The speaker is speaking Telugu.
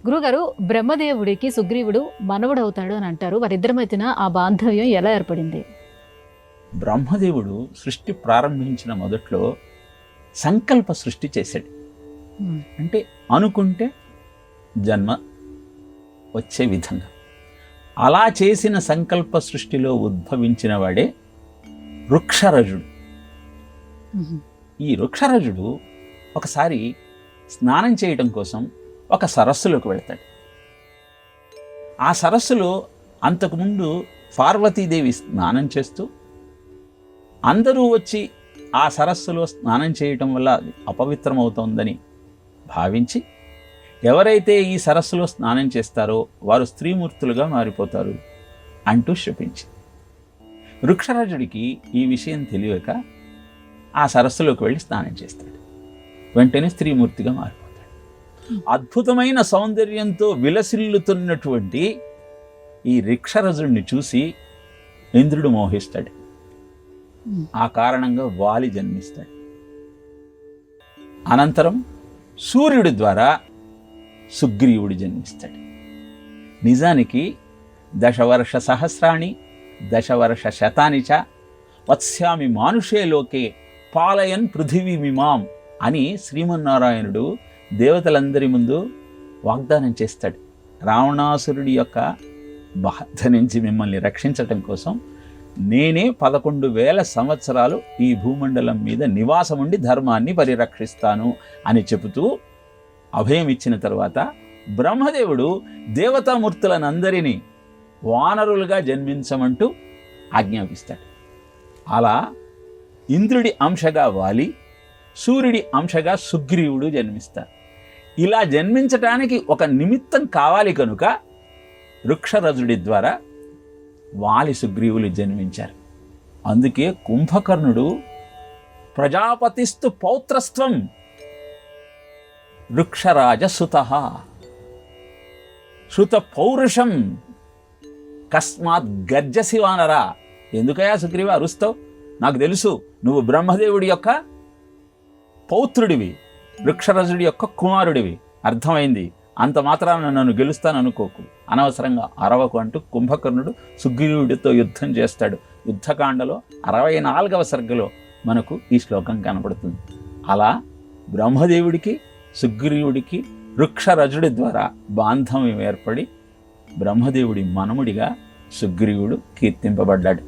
గురుగారు, బ్రహ్మదేవుడికి సుగ్రీవుడు మనవడవుతాడు అని అంటారు. వారిద్దరి మధ్యన ఆ బాంధవ్యం ఎలా ఏర్పడింది? బ్రహ్మదేవుడు సృష్టి ప్రారంభించిన మొదట్లో సంకల్ప సృష్టి చేశాడు. అంటే అనుకుంటే జన్మ వచ్చే విధంగా అలా చేసిన సంకల్ప సృష్టిలో ఉద్భవించిన వాడే వృక్షరజుడు. ఈ వృక్షరజుడు ఒకసారి స్నానం చేయటం కోసం ఒక సరస్సులోకి వెళ్తాడు. ఆ సరస్సులో అంతకుముందు పార్వతీదేవి స్నానం చేస్తూ అందరూ వచ్చి ఆ సరస్సులో స్నానం చేయటం వల్ల అది అపవిత్రమవుతోందని భావించి ఎవరైతే ఈ సరస్సులో స్నానం చేస్తారో వారు స్త్రీమూర్తులుగా మారిపోతారు అంటూ శపించి, వృక్షరాజుడికి ఈ విషయం తెలియక ఆ సరస్సులోకి వెళ్ళి స్నానం చేస్తాడు. వెంటనే స్త్రీమూర్తిగా మారిపోతాడు. అద్భుతమైన సౌందర్యంతో విలసిల్లుతున్నటువంటి ఈ వృక్షరజుడిని చూసి ఇంద్రుడు మోహిస్తాడు. ఆ కారణంగా వాలి జన్మిస్తాడు. అనంతరం సూర్యుడి ద్వారా సుగ్రీవుడు జన్మిస్తాడు. నిజానికి దశవర్ష సహస్రాణి దశవర్ష శతాని చ వత్స్యామి మానుషే లోకే పాలయన్ పృథివీమిమాం అని శ్రీమన్నారాయణుడు దేవతలందరి ముందు వాగ్దానం చేస్తాడు. రావణాసురుడి యొక్క బాధ నుంచి మిమ్మల్ని రక్షించటం కోసం నేనే 11,000 సంవత్సరాలు ఈ భూమండలం మీద నివాసముండి ధర్మాన్ని పరిరక్షిస్తాను అని చెబుతూ అభయం ఇచ్చిన తరువాత బ్రహ్మదేవుడు దేవతామూర్తులనందరినీ వానరులుగా జన్మించమంటూ ఆజ్ఞాపిస్తాడు. అలా ఇంద్రుడి అంశగా వాలి, సూర్యుడి అంశగా సుగ్రీవుడు జన్మిస్తారు. ఇలా జన్మించటానికి ఒక నిమిత్తం కావాలి కనుక వృక్షరజుడి ద్వారా వాలి సుగ్రీవులు జన్మించారు. అందుకే కుంభకర్ణుడు ప్రజాపతిస్తు పౌత్రస్త్వం వృక్షరాజసుతః శృత పౌరుషం కస్మాత్ గర్జసి వానరా. ఎందుకయ్యా సుగ్రీవ అరుస్తావు? నాకు తెలుసు నువ్వు బ్రహ్మదేవుడి యొక్క పౌత్రుడివి, వృక్షరజుడి యొక్క కుమారుడివి, అర్థమైంది. అంత మాత్రాన నన్ను గెలుస్తాను అనుకోకు, అనవసరంగా అరవకు అంటూ కుంభకర్ణుడు సుగ్రీవుడితో యుద్ధం చేస్తాడు. యుద్ధకాండలో 64వ సర్గలో మనకు ఈ శ్లోకం కనపడుతుంది. అలా బ్రహ్మదేవుడికి సుగ్రీవుడికి వృక్షరజుడి ద్వారా బాంధవ్యం ఏర్పడి బ్రహ్మదేవుడి మనముడిగా సుగ్రీవుడు కీర్తింపబడ్డాడు.